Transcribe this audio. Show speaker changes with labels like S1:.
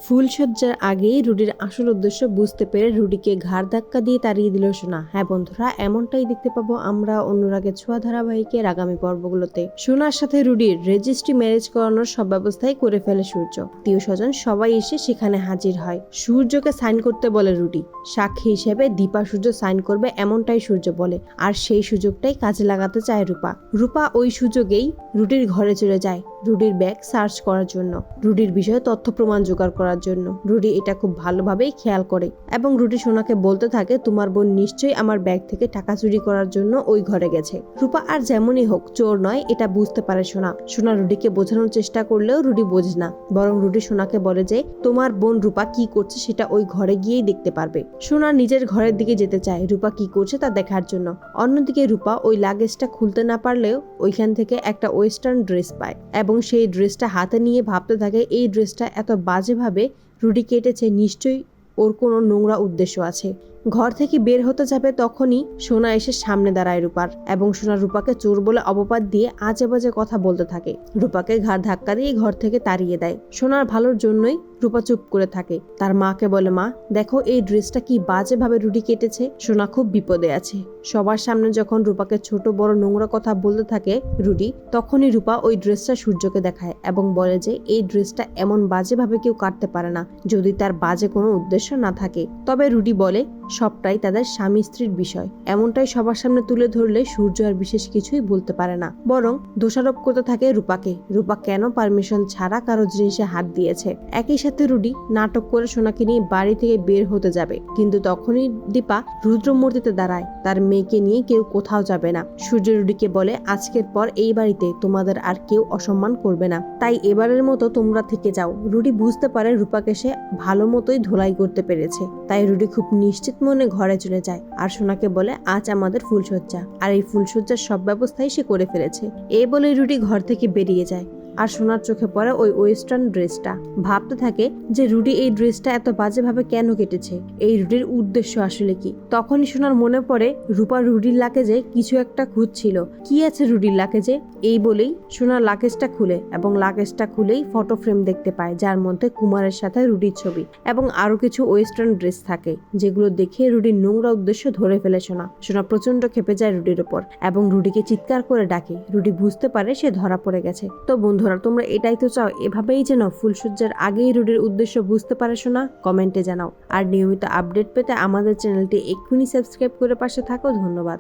S1: ফুলসজ্জার আগেই রুডির আসল উদ্দেশ্য বুঝতে পেরে রুডিকে ঘাড় ধাক্কা দিয়ে তাড়িয়ে দিল সোনা। হ্যাঁ বন্ধুরা, এমনটাই দেখতে পাবো আমরা অনুরাগের ছোঁয়া ধারাবাহিকের আগামী পর্বগুলোতে। সোনার সাথে রুডির রেজিস্ট্রি ম্যারেজ করানোর সব ব্যবস্থাই করে ফেলে সূর্য। আত্মীয় স্বজন সবাই এসে সেখানে হাজির হয়। সূর্যকে সাইন করতে বলে রুডি। সাক্ষী হিসেবে দীপা সূর্য সাইন করবে এমনটাই সূর্য বলে, আর সেই সুযোগটাই কাজে লাগাতে চায় রূপা। রূপা ওই সুযোগেই রুডির ঘরে চলে যায় রুডির ব্যাগ সার্চ করার জন্য, রুডির বিষয়ে তথ্য প্রমাণ জোগাড় করার জন্য। রুডি এটা খুব ভালোভাবেই খেয়াল করে এবং রুডি সোনাকে বলতে থাকে, তোমার বোন নিশ্চয়ই আমার ব্যাগ থেকে টাকা চুরি করার জন্য ওই ঘরে গেছে। রূপা আর যেমনই হোক চোর নয় এটা বুঝতে পারে সোনা রুডিকে বোঝানোর চেষ্টা করলেও রুডি বোঝে না, বরং রুডি সোনাকে বলে যে তোমার বোন রূপা কি করছে সেটা ওই ঘরে গিয়েই দেখতে পারবে। সোনা নিজের ঘরের দিকে যেতে চায় রূপা কি করছে তা দেখার জন্য। অন্যদিকে রূপা ওই লাগেজটা খুলতে না পারলেও ওইখান থেকে একটা ওয়েস্টার্ন ড্রেস পায় এবং সেই ড্রেসটা হাতে নিয়ে ভাবতে থাকে এই ড্রেসটা এত বাজেভাবে রুডি কেটেছে, নিশ্চয়ই ওর কোনো নোংরা উদ্দেশ্য আছে। ঘর থেকে বের হতে যাবে তখনই সোনা এসে সামনে দাঁড়ায় রূপার এবং সোনা রূপাকে চোর বলে অপবাদ দিয়ে আজে বাজে কথা বলতে থাকে। রূপাকে ঘাড় ধাক্কা দিয়ে ঘর থেকে তাড়িয়ে দেয়। সোনার ভালোর জন্যই রূপা চুপ করে থাকে। তার মাকে বলে, মা দেখো এই ড্রেসটা কি বাজেভাবে রুডি কেটেছে। সোনা খুব বিপদে আছে। সবার সামনে যখন রূপাকে ছোট বড় নোংরা কথা বলতে থাকে রুডি, তখনই রূপা ওই ড্রেসটা সূর্যকে দেখায় এবং বলে যে এই ড্রেসটা এমন বাজেভাবে কেউ কাটতে পারে না যদি তার বাজে কোনো উদ্দেশ্য না থাকে। তবে রুডি বলে সবটাই তাদের স্বামী স্ত্রীর বিষয়। এমনটাই সবার সামনে তুলে ধরলে সূর্য আর বিশেষ কিছুই বলতে পারে না, বরং দোষারোপ করতে থাকে রূপাকে। রূপা কেন পারমিশন ছাড়া কারো জিনিসে হাত দিয়েছে। একই সাথে রুডি নাটক করে সোনাকে নিয়ে বাড়ি থেকে বের হতে যাবে, কিন্তু তখনই দীপা রুদ্রমূর্তিতে দাঁড়ায়। তার মেয়েকে নিয়ে কেউ কোথাও যাবে না। সূর্য রুডিকে বলে, আজকের পর এই বাড়িতে তোমাদের আর কেউ অসম্মান করবে না, তাই এবারের মতো তোমরা থেকে যাও। রুডি বুঝতে পারে রূপাকে সে ভালো মতোই ধোলাই করতে পেরেছে, তাই রুডি খুব নিশ্চিত মনে ঘরে চলে যায় আর সোনাকে বলে, আজ আমাদের ফুলসজ্জা, আর এই ফুলসজ্জার সব ব্যবস্থাই সে করে ফেলেছে। এই বলে রুডি ঘর থেকে বেরিয়ে যায় আর সোনার চোখে পড়ে ওই ওয়েস্টার্ন ড্রেসটা। ভাবতে থাকে যে রুডি এই ড্রেসটা এত বাজেভাবে কেন কেটেছে, এই রুডির উদ্দেশ্য আসলে কি। তখনই সোনার মনে পড়ে রূপা রুডির লাগেজে কিছু একটা খুঁজছিল। কি আছে রুডির লাগেজে? এই বলেই সোনার লাগেজটা খুলে এবং লাগেজটা খুলেই ফটো ফ্রেম দেখতে পায়, যার মধ্যে কুমারের সাথে রুডির ছবি এবং আরো কিছু ওয়েস্টার্ন ড্রেস থাকে, যেগুলো দেখে রুডির নোংরা উদ্দেশ্য ধরে ফেলে সোনা প্রচন্ড ক্ষেপে যায় রুডির ওপর এবং রুডিকে চিৎকার করে ডাকে। রুডি বুঝতে পারে সে ধরা পড়ে গেছে। তো বন্ধুরা, তোমরা এটাই তো চাও এভাবেই যেন ফুলসজ্জার আগেই রুডির উদ্দেশ্য বুঝতে পারে সোনা? কমেন্টে জানাও। আর নিয়মিত আপডেট পেতে আমাদের চ্যানেলটি এক্ষুনি সাবস্ক্রাইব করে পাশে থাকো। ধন্যবাদ।